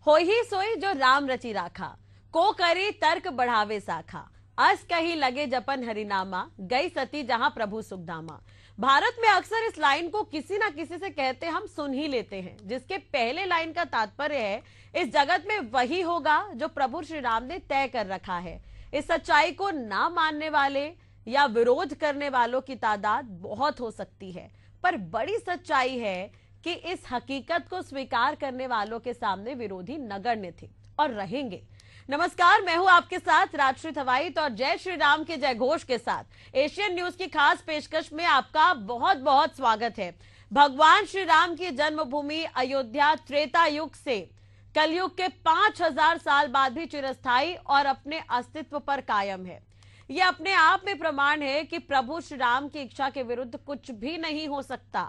होई सोई जो राम रची राखा, को करी तर्क बढ़ावे साखा, अस कही लगे जपन हरिनामा, गई सती जहां प्रभु सुखधामा। भारत में अक्सर इस लाइन को किसी ना किसी से कहते हम सुन ही लेते हैं, जिसके पहले लाइन का तात्पर्य है इस जगत में वही होगा जो प्रभु श्री राम ने तय कर रखा है। इस सच्चाई को ना मानने वाले या विरोध करने वालों की तादाद बहुत हो सकती है, पर बड़ी सच्चाई है कि इस हकीकत को स्वीकार करने वालों के सामने विरोधी नगण्य थे और रहेंगे। नमस्कार, मैं हूं आपके साथ राजश्री थवाईत और जय श्री राम के जय घोष के साथ एशियन न्यूज की खास पेशकश में आपका बहुत बहुत स्वागत है। भगवान श्री राम की जन्मभूमि अयोध्या त्रेता युग से कलयुग के 5000 साल बाद भी चिरस्थायी और अपने अस्तित्व पर कायम है। यह अपने आप में प्रमाण है कि प्रभु श्री राम की इच्छा के विरुद्ध कुछ भी नहीं हो सकता।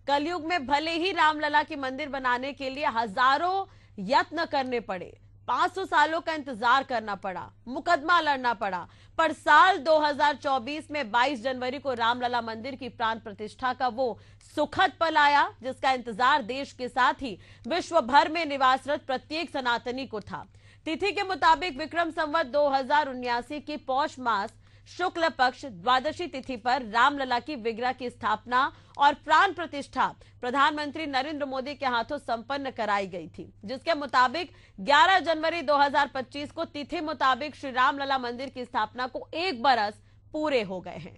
कलयुग में भले ही रामलला की मंदिर बनाने के लिए हजारों यत्न करने पड़े, 500 सालों का इंतजार करना पड़ा, मुकदमा लड़ना पड़ा, पर साल 2024 में 22 जनवरी को रामलला मंदिर की प्राण प्रतिष्ठा का वो सुखद पल आया, जिसका इंतजार देश के साथ ही विश्व भर में निवासरत प्रत्येक सनातनी को था। तिथि के मुताबिक विक्रम संवत 2079 की पौष मास शुक्ल पक्ष द्वादशी तिथि पर रामलला की विग्रह की स्थापना और प्राण प्रतिष्ठा प्रधानमंत्री नरेंद्र मोदी के हाथों संपन्न कराई गई थी, जिसके मुताबिक 11 जनवरी 2025 को तिथि मुताबिक श्री रामलला मंदिर की स्थापना को 1 बरस पूरे हो गए हैं।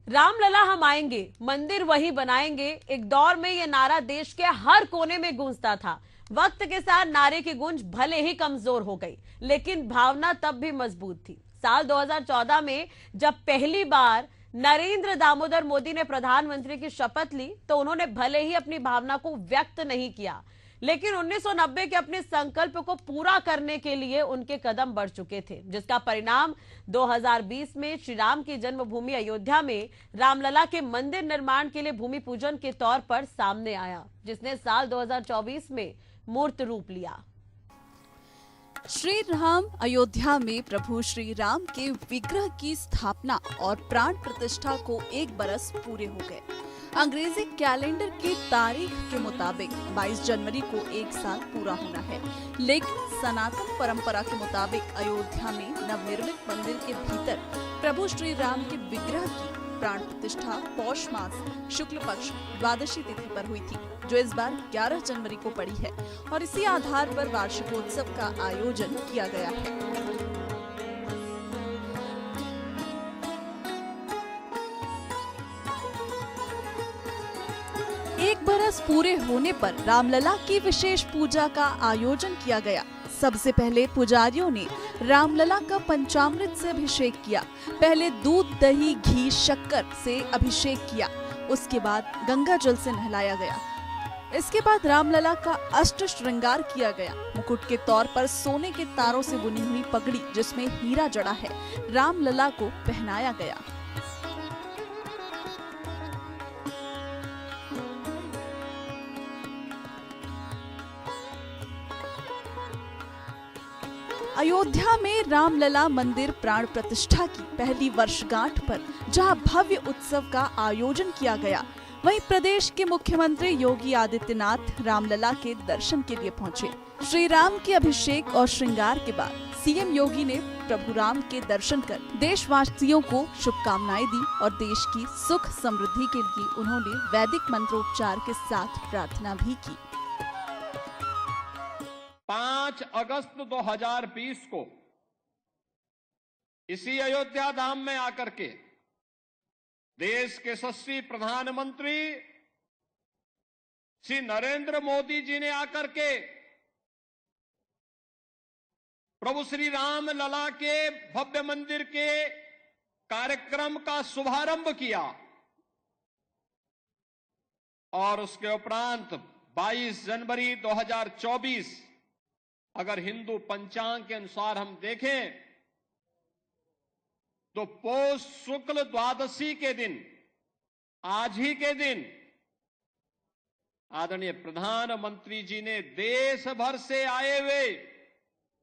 रामलला हम आएंगे, मंदिर वही बनाएंगे, एक दौर में यह नारा देश के हर कोने में गूंजता था। वक्त के साथ नारे की गूंज भले ही कमजोर हो गई, लेकिन भावना तब भी मजबूत थी। साल 2014 में जब पहली बार नरेंद्र दामोदर मोदी ने प्रधानमंत्री की शपथ ली, तो उन्होंने भले ही अपनी भावना को व्यक्त नहीं किया, लेकिन 1990 के अपने संकल्प को पूरा करने के लिए उनके कदम बढ़ चुके थे, जिसका परिणाम 2020 में श्री राम की जन्मभूमि अयोध्या में रामलला के मंदिर निर्माण के लिए भूमि पूजन के तौर पर सामने आया, जिसने साल 2024 में मूर्त रूप लिया। श्री राम अयोध्या में प्रभु श्री राम के विग्रह की स्थापना और प्राण प्रतिष्ठा को 1 बरस पूरे हो गए। अंग्रेजी कैलेंडर की तारीख के मुताबिक 22 जनवरी को 1 साल पूरा होना है, लेकिन सनातन परंपरा के मुताबिक अयोध्या में नवनिर्मित मंदिर के भीतर प्रभु श्री राम के विग्रह की प्राण प्रतिष्ठा पौष मास शुक्ल पक्ष द्वादशी तिथि पर हुई थी, जो इस बार 11 जनवरी को पड़ी है और इसी आधार पर वार्षिकोत्सव का आयोजन किया गया है। एक बरस पूरे होने पर रामलला की विशेष पूजा का आयोजन किया गया। सबसे पहले पुजारियों ने रामलला का पंचामृत से अभिषेक किया। पहले दूध, दही, घी, शक्कर से अभिषेक किया, उसके बाद गंगा जल से नहलाया गया। इसके बाद रामलला का अष्ट श्रृंगार किया गया। मुकुट के तौर पर सोने के तारों से बुनी हुई पगड़ी, जिसमें हीरा जड़ा है, रामलला को पहनाया गया। अयोध्या में रामलला मंदिर प्राण प्रतिष्ठा की पहली वर्षगांठ पर जहां भव्य उत्सव का आयोजन किया गया, वहीं प्रदेश के मुख्यमंत्री योगी आदित्यनाथ रामलला के दर्शन के लिए पहुंचे। श्री राम के अभिषेक और श्रृंगार के बाद सीएम योगी ने प्रभु राम के दर्शन कर देशवासियों को शुभकामनाएं दी और देश की सुख समृद्धि के लिए उन्होंने वैदिक मंत्रोच्चार के साथ प्रार्थना भी की। 5 अगस्त 2020 को इसी अयोध्या धाम में आकर के देश के यशस्वी प्रधानमंत्री श्री नरेंद्र मोदी जी ने आकर के प्रभु श्री राम लला के भव्य मंदिर के कार्यक्रम का शुभारंभ किया और उसके उपरांत 22 जनवरी 2024 अगर हिंदू पंचांग के अनुसार हम देखें तो पौष शुक्ल द्वादशी के दिन, आज ही के दिन आदरणीय प्रधानमंत्री जी ने देश भर से आए हुए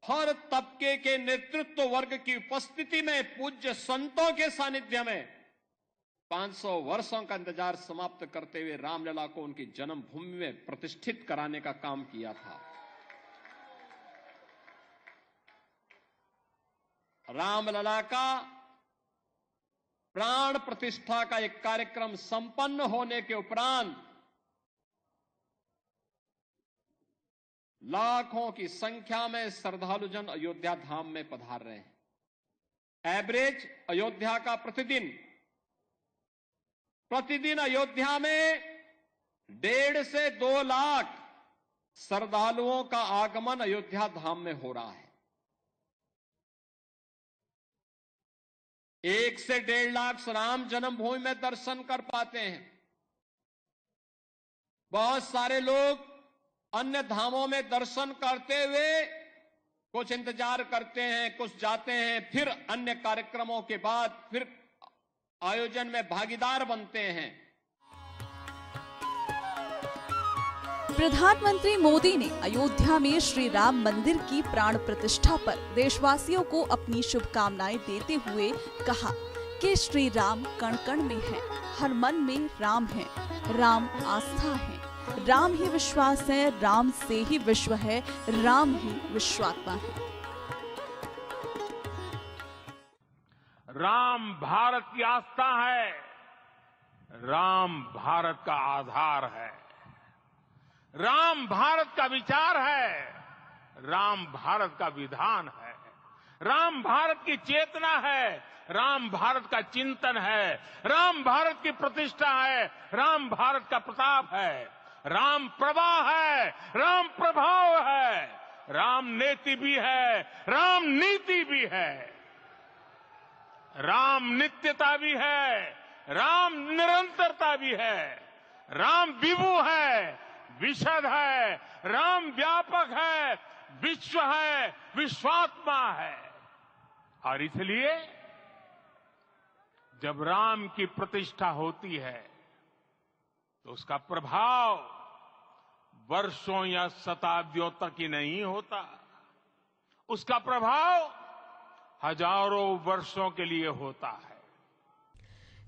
हर तबके के नेतृत्व वर्ग की उपस्थिति में पूज्य संतों के सानिध्य में 500 वर्षों का इंतजार समाप्त करते हुए रामलला को उनकी जन्मभूमि में प्रतिष्ठित कराने का काम किया था। रामलला का प्राण प्रतिष्ठा का एक कार्यक्रम संपन्न होने के उपरांत लाखों की संख्या में श्रद्धालुजन अयोध्या धाम में पधार रहे हैं। एवरेज अयोध्या का प्रतिदिन अयोध्या में 1.5 से 2 लाख श्रद्धालुओं का आगमन अयोध्या धाम में हो रहा है। 1 से 1.5 लाख राम जन्मभूमि में दर्शन कर पाते हैं। बहुत सारे लोग अन्य धामों में दर्शन करते हुए कुछ इंतजार करते हैं, कुछ जाते हैं, फिर अन्य कार्यक्रमों के बाद फिर आयोजन में भागीदार बनते हैं। प्रधानमंत्री मोदी ने अयोध्या में श्री राम मंदिर की प्राण प्रतिष्ठा पर देशवासियों को अपनी शुभकामनाएं देते हुए कहा कि श्री राम कण कण में हैं, हर मन में राम है, राम आस्था है, राम ही विश्वास है, राम से ही विश्व है, राम ही विश्वात्मा है। राम भारत की आस्था है, राम भारत का आधार है, राम भारत का विचार है, राम भारत का विधान है, राम भारत की चेतना है, राम भारत का चिंतन है, राम भारत की प्रतिष्ठा है, राम भारत का प्रताप है, राम प्रवाह है, राम प्रभाव है, राम नेति भी है, राम नीति भी है, राम नित्यता भी है, राम निरंतरता भी है, राम विभु है, विशद है, राम व्यापक है, विश्व है, विश्वात्मा है। और इसलिए जब राम की प्रतिष्ठा होती है तो उसका प्रभाव वर्षों या शताब्दियों तक ही नहीं होता, उसका प्रभाव हजारों वर्षों के लिए होता है।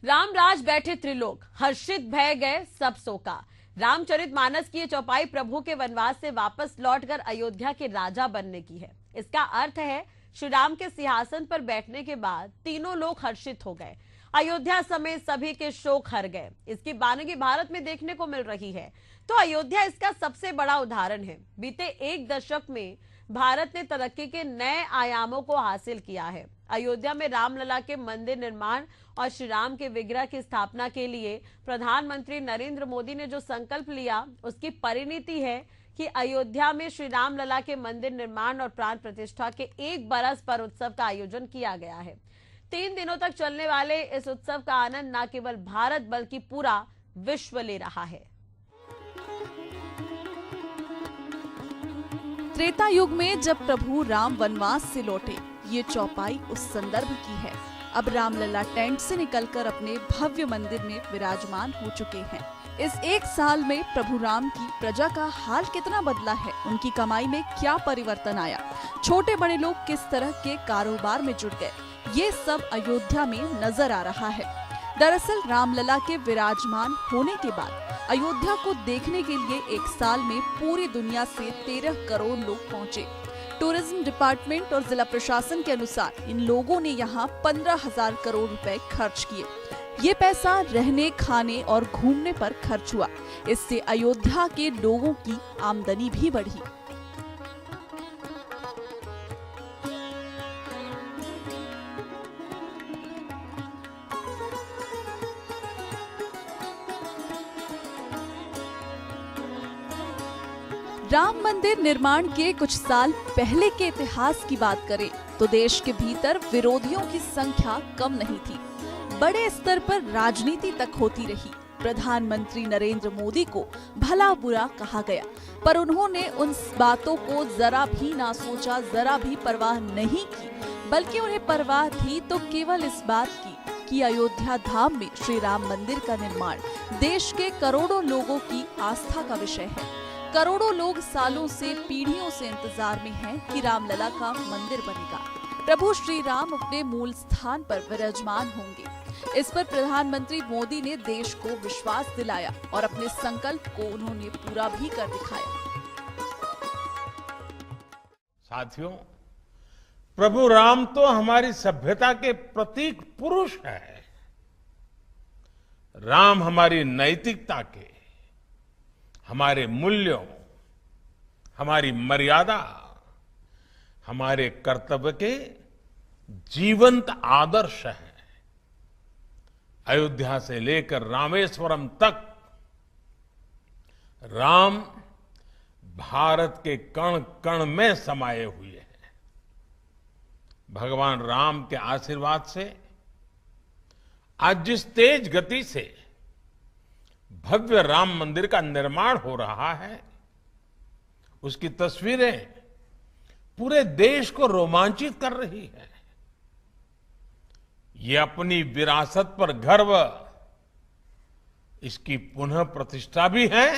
रामराज बैठे त्रिलोक, हर्षित भय गए सब शोका। रामचरितमानस की ये चौपाई प्रभु के वनवास से वापस लौटकर अयोध्या के राजा बनने की है। इसका अर्थ है श्री राम के सिंहासन पर बैठने के बाद तीनों लोग हर्षित हो गए, अयोध्या समेत सभी के शोक हर गए। इसकी बानगी भारत में देखने को मिल रही है, तो अयोध्या इसका सबसे बड़ा उदाहरण है। बीते 1 दशक में भारत ने तरक्की के नए आयामों को हासिल किया है। अयोध्या में रामलला के मंदिर निर्माण और श्री राम के विग्रह की स्थापना के लिए प्रधानमंत्री नरेंद्र मोदी ने जो संकल्प लिया, उसकी परिणति है कि अयोध्या में श्री रामलला के मंदिर निर्माण और प्राण प्रतिष्ठा के 1 बरस पर उत्सव का आयोजन किया गया है। 3 दिनों तक चलने वाले इस उत्सव का आनंद न केवल भारत बल्कि पूरा विश्व ले रहा है। त्रेता युग में जब प्रभु राम वनवास से लौटे, ये चौपाई उस संदर्भ की है। अब रामलला टेंट से निकलकर अपने भव्य मंदिर में विराजमान हो चुके हैं। इस 1 साल में प्रभु राम की प्रजा का हाल कितना बदला है, उनकी कमाई में क्या परिवर्तन आया, छोटे बड़े लोग किस तरह के कारोबार में जुट गए, ये सब अयोध्या में नजर आ रहा है। दरअसल रामलला के विराजमान होने के बाद अयोध्या को देखने के लिए 1 साल में पूरी दुनिया से 13 करोड़ लोग पहुंचे। टूरिज्म डिपार्टमेंट और जिला प्रशासन के अनुसार इन लोगों ने यहाँ 15,000 करोड़ रुपए खर्च किए। ये पैसा रहने, खाने और घूमने पर खर्च हुआ। इससे अयोध्या के लोगों की आमदनी भी बढ़ी। राम मंदिर निर्माण के कुछ साल पहले के इतिहास की बात करें तो देश के भीतर विरोधियों की संख्या कम नहीं थी। बड़े स्तर पर राजनीति तक होती रही। प्रधानमंत्री नरेंद्र मोदी को भला बुरा कहा गया, पर उन्होंने उन बातों को जरा भी ना सोचा, जरा भी परवाह नहीं की। बल्कि उन्हें परवाह थी तो केवल इस बात की कि अयोध्या धाम में श्री राम मंदिर का निर्माण देश के करोड़ों लोगों की आस्था का विषय है। करोड़ों लोग सालों से, पीढ़ियों से इंतजार में हैं कि रामलला का मंदिर बनेगा। प्रभु श्री राम अपने मूल स्थान पर विराजमान होंगे। इस पर प्रधानमंत्री मोदी ने देश को विश्वास दिलाया और अपने संकल्प को उन्होंने पूरा भी कर दिखाया। साथियों, प्रभु राम तो हमारी सभ्यता के प्रतीक पुरुष है। राम हमारी नैतिकता के, हमारे मूल्यों, हमारी मर्यादा, हमारे कर्तव्य के जीवंत आदर्श हैं। अयोध्या से लेकर रामेश्वरम तक राम भारत के कण कण में समाये हुए हैं। भगवान राम के आशीर्वाद से आज जिस तेज गति से भव्य राम मंदिर का निर्माण हो रहा है, उसकी तस्वीरें पूरे देश को रोमांचित कर रही है। ये अपनी विरासत पर गर्व, इसकी पुनः प्रतिष्ठा भी है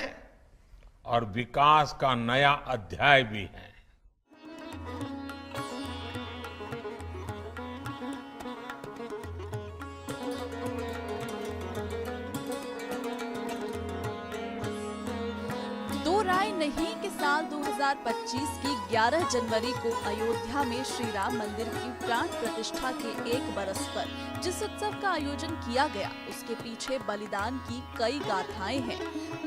और विकास का नया अध्याय भी है। दो राय नहीं कि साल 2025 की 11 जनवरी को अयोध्या में श्री राम मंदिर की प्राण प्रतिष्ठा के 1 बरस पर जिस उत्सव का आयोजन किया गया, उसके पीछे बलिदान की कई गाथाएं हैं।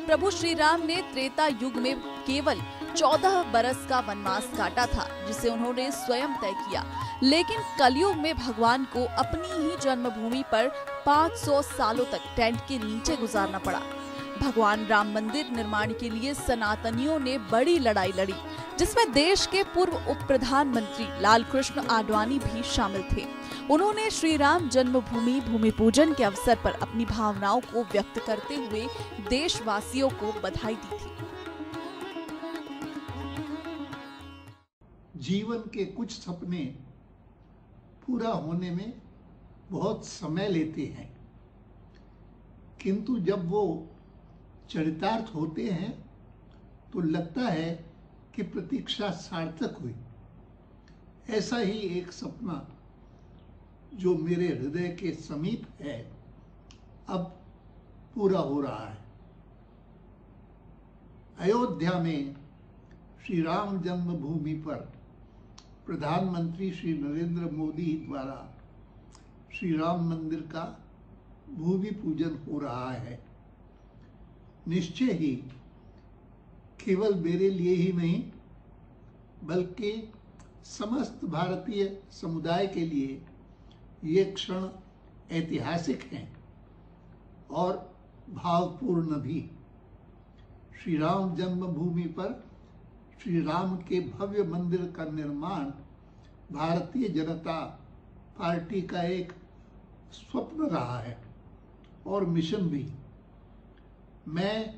प्रभु श्री राम ने त्रेता युग में केवल 14 बरस का वनवास काटा था, जिसे उन्होंने स्वयं तय किया। लेकिन कलयुग में भगवान को अपनी ही जन्मभूमि पर 500 सालों तक टेंट के नीचे गुजारना पड़ा। भगवान राम मंदिर निर्माण के लिए सनातनियों ने बड़ी लड़ाई लड़ी, जिसमें देश के पूर्व उप प्रधानमंत्री लालकृष्ण आडवाणी भी शामिल थे। उन्होंने श्री राम जन्मभूमि भूमि पूजन के अवसर पर अपनी भावनाओं को व्यक्त करते हुए देशवासियों को बधाई दी थी। जीवन के कुछ सपने पूरा होने में बहुत समय लेते हैं, किंतु जब वो चरितार्थ होते हैं तो लगता है कि प्रतीक्षा सार्थक हुई। ऐसा ही एक सपना जो मेरे हृदय के समीप है, अब पूरा हो रहा है। अयोध्या में श्री राम जन्मभूमि पर प्रधानमंत्री श्री नरेंद्र मोदी द्वारा श्री राम मंदिर का भूमि पूजन हो रहा है। निश्चय ही केवल मेरे लिए ही नहीं, बल्कि समस्त भारतीय समुदाय के लिए ये क्षण ऐतिहासिक हैं और भावपूर्ण भी। श्री राम जन्मभूमि पर श्री राम के भव्य मंदिर का निर्माण भारतीय जनता पार्टी का एक स्वप्न रहा है और मिशन भी। मैं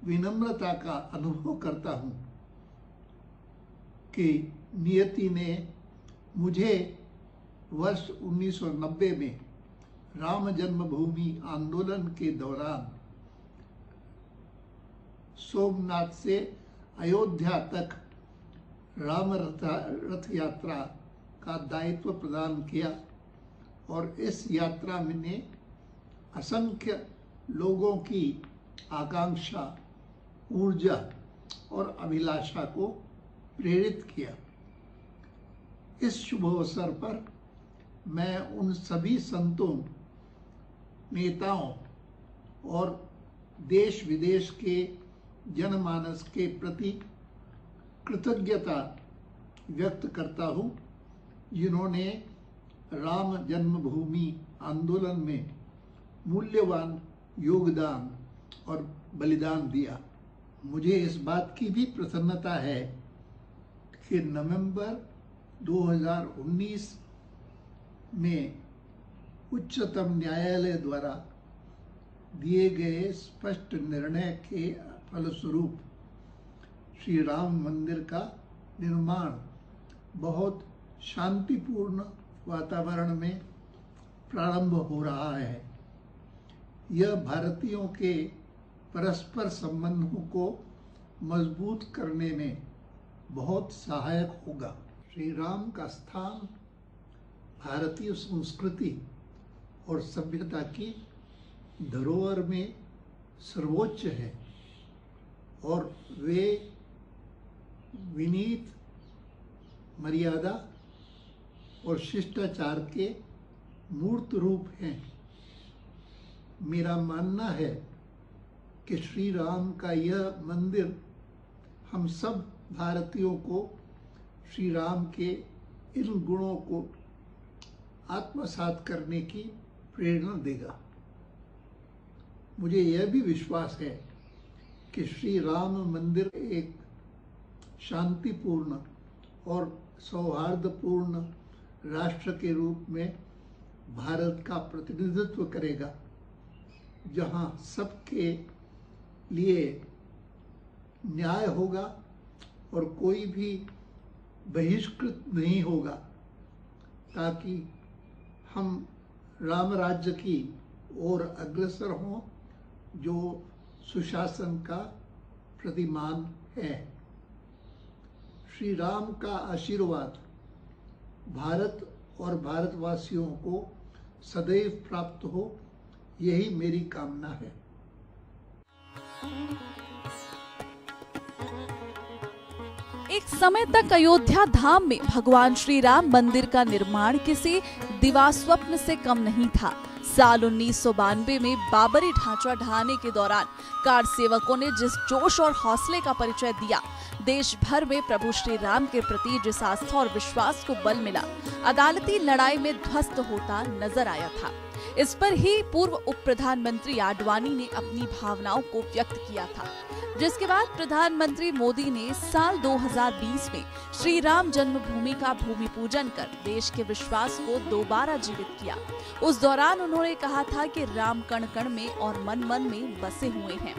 विनम्रता का अनुभव करता हूं कि नियति ने मुझे वर्ष 1990 में राम जन्मभूमि आंदोलन के दौरान सोमनाथ से अयोध्या तक राम रथ यात्रा का दायित्व प्रदान किया और इस यात्रा में ने असंख्य लोगों की आकांक्षा, ऊर्जा और अभिलाषा को प्रेरित किया। इस शुभ अवसर पर मैं उन सभी संतों, नेताओं और देश विदेश के जनमानस के प्रति कृतज्ञता व्यक्त करता हूं, जिन्होंने राम जन्मभूमि आंदोलन में मूल्यवान योगदान और बलिदान दिया। मुझे इस बात की भी प्रसन्नता है कि नवंबर 2019 में उच्चतम न्यायालय द्वारा दिए गए स्पष्ट निर्णय के फलस्वरूप श्री राम मंदिर का निर्माण बहुत शांतिपूर्ण वातावरण में प्रारंभ हो रहा है। यह भारतीयों के परस्पर संबंधों को मजबूत करने में बहुत सहायक होगा। श्री राम का स्थान भारतीय संस्कृति और सभ्यता की धरोहर में सर्वोच्च है और वे विनीत, मर्यादा और शिष्टाचार के मूर्त रूप हैं। मेरा मानना है कि श्री राम का यह मंदिर हम सब भारतीयों को श्री राम के इन गुणों को आत्मसात करने की प्रेरणा देगा। मुझे यह भी विश्वास है कि श्री राम मंदिर एक शांतिपूर्ण और सौहार्दपूर्ण राष्ट्र के रूप में भारत का प्रतिनिधित्व करेगा, जहां सबके लिए न्याय होगा और कोई भी बहिष्कृत नहीं होगा, ताकि हम राम राज्य की ओर अग्रसर हों, जो सुशासन का प्रतिमान है। श्री राम का आशीर्वाद भारत और भारतवासियों को सदैव प्राप्त हो, यही मेरी कामना है। एक समय तक अयोध्या धाम में भगवान श्री राम मंदिर का निर्माण किसी दिवास्वप्न से कम नहीं था। साल 1992 में बाबरी ढांचा ढहाने के दौरान कार सेवकों ने जिस जोश और हौसले का परिचय दिया, देश भर में प्रभु श्री राम के प्रति जिस आस्था और विश्वास को बल मिला, अदालती लड़ाई में ध्वस्त होता नजर आया था। इस पर ही पूर्व उप प्रधानमंत्री आडवाणी ने अपनी भावनाओं को व्यक्त किया था, जिसके बाद प्रधानमंत्री मोदी ने साल 2020 में श्री राम जन्मभूमि का भूमि पूजन कर देश के विश्वास को दोबारा जीवित किया। उस दौरान उन्होंने कहा था कि राम कण कण में और मन मन में बसे हुए हैं।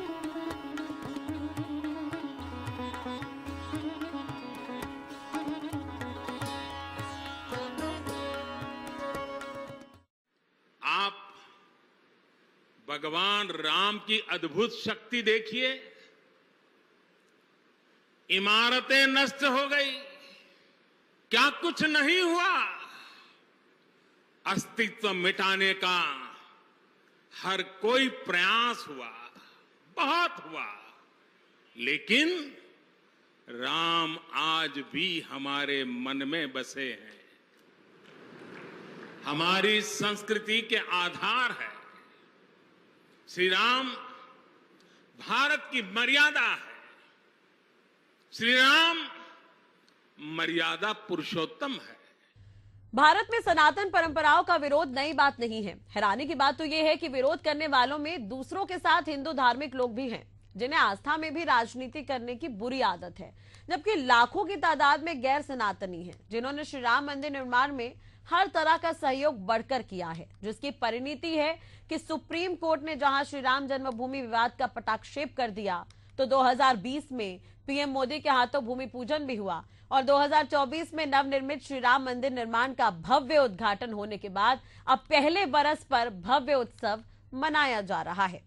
आप भगवान राम की अद्भुत शक्ति देखिए। इमारतें नष्ट हो गई, क्या कुछ नहीं हुआ? अस्तित्व मिटाने का हर कोई प्रयास हुआ, बहुत हुआ, लेकिन राम आज भी हमारे मन में बसे हैं, हमारी संस्कृति के आधार है। श्री राम भारत की मर्यादा है। श्री राम मर्यादा पुरुषोत्तम है। भारत में सनातन परंपराओं का विरोध नई बात नहीं है। हैरानी की बात तो यह है कि विरोध करने वालों में दूसरों के साथ हिंदू धार्मिक लोग भी हैं, जिन्हें आस्था में भी राजनीति करने की बुरी आदत है, जबकि लाखों की तादाद में गैर सनातनी हैं, जिन्होंने श्री राम मंदिर निर्माण में हर तरह का सहयोग बढ़कर किया है, जिसकी परिणति है कि सुप्रीम कोर्ट ने जहां श्री राम जन्मभूमि विवाद का पटाक्षेप कर दिया, तो 2020 में पीएम मोदी के हाथों भूमि पूजन भी हुआ और 2024 में नवनिर्मित श्री राम मंदिर निर्माण का भव्य उद्घाटन होने के बाद अब पहले बरस पर भव्य उत्सव मनाया जा रहा है।